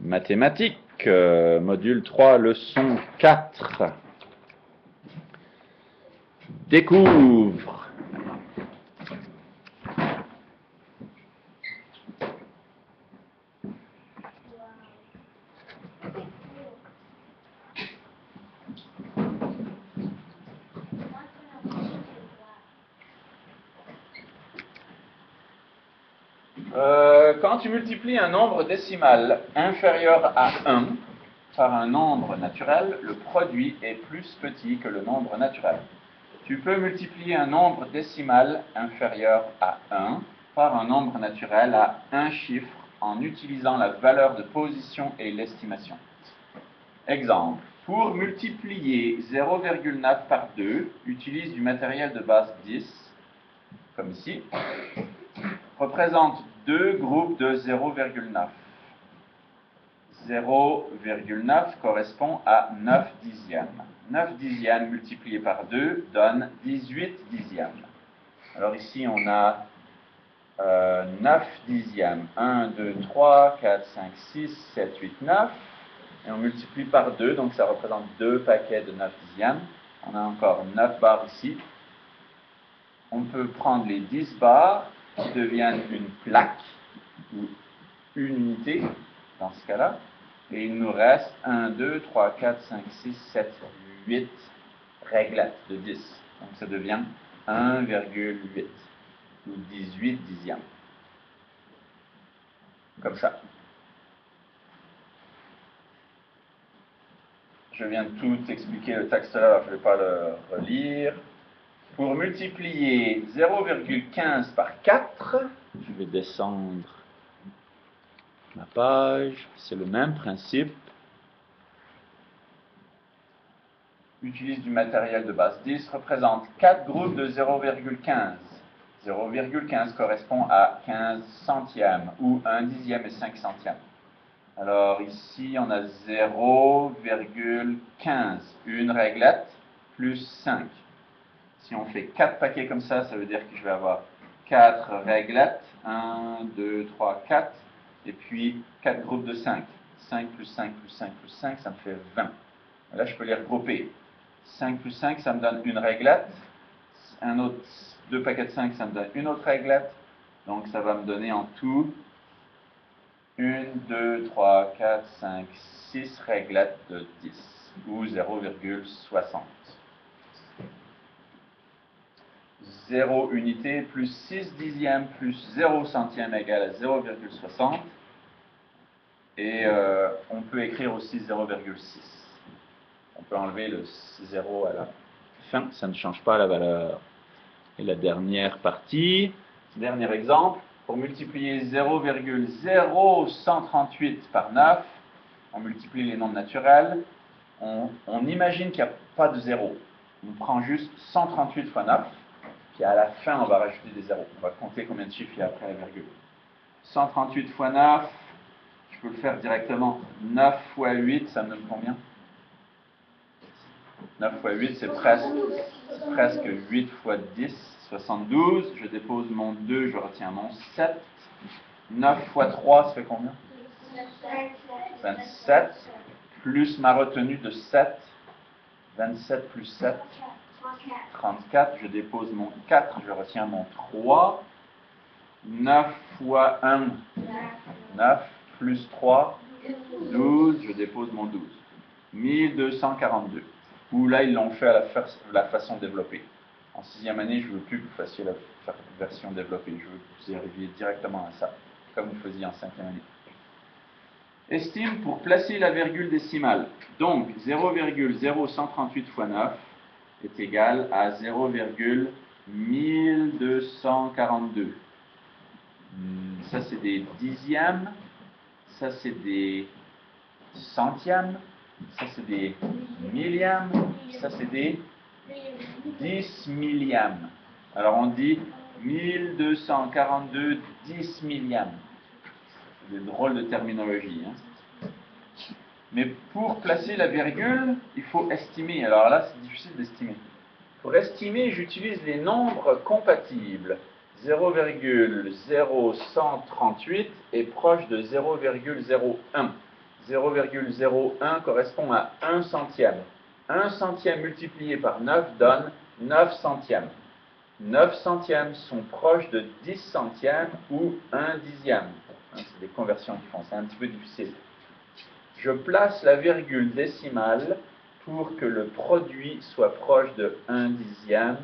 Mathématiques, module 3, leçon 4. Découvre. Quand tu multiplies un nombre décimal inférieur à 1 par un nombre naturel, le produit est plus petit que le nombre naturel. Tu peux multiplier un nombre décimal inférieur à 1 par un nombre naturel à un chiffre en utilisant la valeur de position et l'estimation. Exemple, pour multiplier 0,9 par 2, utilise du matériel de base 10, comme ici, représente deux groupes de 0,9. 0,9 correspond à 9 dixièmes. 9 dixièmes multiplié par 2 donne 18 dixièmes. Alors ici, on a 9 dixièmes. 1, 2, 3, 4, 5, 6, 7, 8, 9. Et on multiplie par 2, donc ça représente 2 paquets de 9 dixièmes. On a encore 9 barres ici. On peut prendre les 10 barres qui deviennent une plaque ou une unité dans ce cas-là. Et il nous reste 1, 2, 3, 4, 5, 6, 7, 8 réglettes de 10. Donc ça devient 1,8 ou 18 dixièmes. Comme ça. Je viens de tout expliquer le texte là, je ne vais pas le relire. Pour multiplier 0,15 par 4, je vais descendre ma page, c'est le même principe. Utilise du matériel de base 10, représente 4 groupes de 0,15. 0,15 correspond à 15 centièmes, ou 1 dixième et 5 centièmes. Alors ici, on a 0,15, une réglette, plus 5. Si on fait 4 paquets comme ça, ça veut dire que je vais avoir 4 réglettes, 1, 2, 3, 4, et puis 4 groupes de 5. 5 plus 5 plus 5 plus 5, ça me fait 20. Et là, je peux les regrouper. 5 plus 5, ça me donne une réglette. Un autre, 2 paquets de 5, ça me donne une autre réglette. Donc, ça va me donner en tout 1, 2, 3, 4, 5, 6 réglettes de 10, ou 0,60. 0 unité plus 6 dixièmes plus 0 centième égale à 0,60. Et on peut écrire aussi 0,6. On peut enlever le 0 à la fin, ça ne change pas la valeur. Et la dernière partie, dernier exemple, pour multiplier 0,0138 par 9, on multiplie les nombres naturels, on imagine qu'il n'y a pas de 0. On prend juste 138 fois 9, puis à la fin, on va rajouter des zéros. On va compter combien de chiffres il y a après la virgule. 138 fois 9, je peux le faire directement. 9 fois 8, ça me donne combien? 9 fois 8, c'est presque 8 fois 10, 72. Je dépose mon 2, je retiens mon 7. 9 fois 3, ça fait combien? 27. Plus ma retenue de 7. 27 plus 7. 34, je dépose mon 4, je retiens mon 3. 9 fois 1, 9, plus 3, 12, je dépose mon 12. 1242. Ou là, ils l'ont fait à la façon développée. En 6e année, je ne veux plus que vous fassiez la version développée. Je veux que vous arriviez directement à ça, comme vous faisiez en 5e année. Estime pour placer la virgule décimale. Donc, 0,0138 fois 9 est égal à 0,1242. Ça, c'est des dixièmes. Ça, c'est des centièmes. Ça, c'est des millièmes. Ça, c'est des 10 millièmes. Alors, on dit 1242 10 millièmes. C'est des drôles de terminologie. Hein? Mais pour placer la virgule, il faut estimer. Alors là, c'est difficile d'estimer. Pour estimer, j'utilise les nombres compatibles. 0,0138 est proche de 0,01. 0,01 correspond à 1 centième. 1 centième multiplié par 9 donne 9 centièmes. 9 centièmes sont proches de 10 centièmes ou 1 dixième. C'est des conversions qui font, c'est un petit peu difficile. Je place la virgule décimale pour que le produit soit proche de 1 dixième,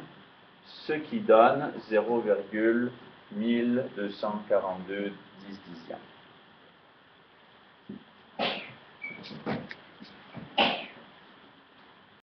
ce qui donne 0,1242 dixièmes.